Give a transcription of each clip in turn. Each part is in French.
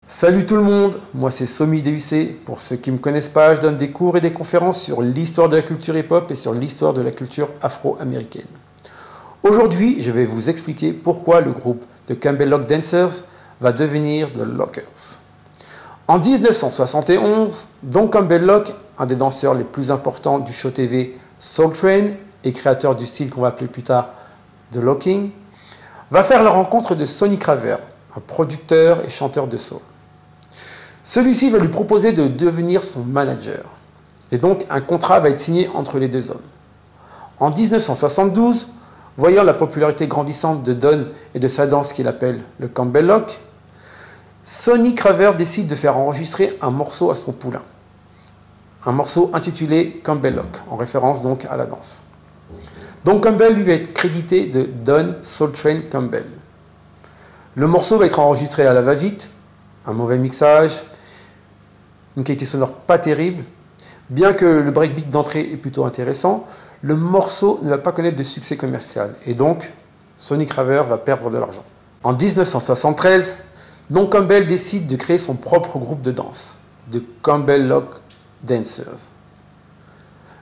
Salut tout le monde, moi c'est Somi DUC. Pour ceux qui ne me connaissent pas, je donne des cours et des conférences sur l'histoire de la culture hip-hop et sur l'histoire de la culture afro-américaine. Aujourd'hui, je vais vous expliquer pourquoi le groupe de Campbell Lock Dancers va devenir The Lockers. En 1971, Don Campbell Lock, un des danseurs les plus importants du show TV Soul Train et créateur du style qu'on va appeler plus tard The Locking, va faire la rencontre de Sonny Craver, un producteur et chanteur de soul. Celui-ci va lui proposer de devenir son manager. Et donc, un contrat va être signé entre les deux hommes. En 1972, voyant la popularité grandissante de Don et de sa danse qu'il appelle le Campbell Lock, Sonny Craver décide de faire enregistrer un morceau à son poulain. Un morceau intitulé Campbell Lock, en référence donc à la danse. Donc Campbell lui va être crédité de Don Soul Train Campbell. Le morceau va être enregistré à la va-vite, un mauvais mixage, une qualité sonore pas terrible. Bien que le breakbeat d'entrée est plutôt intéressant, le morceau ne va pas connaître de succès commercial et donc Sonny Craver va perdre de l'argent. En 1973, Don Campbell décide de créer son propre groupe de danse, The Campbell Lock Dancers.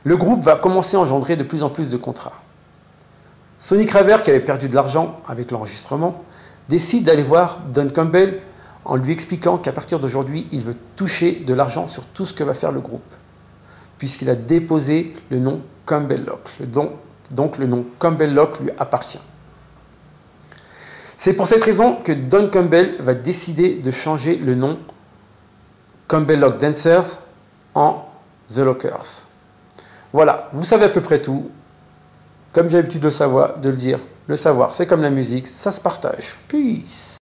Le groupe va commencer à engendrer de plus en plus de contrats. Sonny Craver, qui avait perdu de l'argent avec l'enregistrement, décide d'aller voir Don Campbell en lui expliquant qu'à partir d'aujourd'hui, il veut toucher de l'argent sur tout ce que va faire le groupe, puisqu'il a déposé le nom Campbell Lock. Donc le nom Campbell Lock lui appartient. C'est pour cette raison que Don Campbell va décider de changer le nom Campbell Lock Dancers en The Lockers. Voilà, vous savez à peu près tout. Comme j'ai l'habitude de le dire, le savoir, c'est comme la musique, ça se partage. Peace.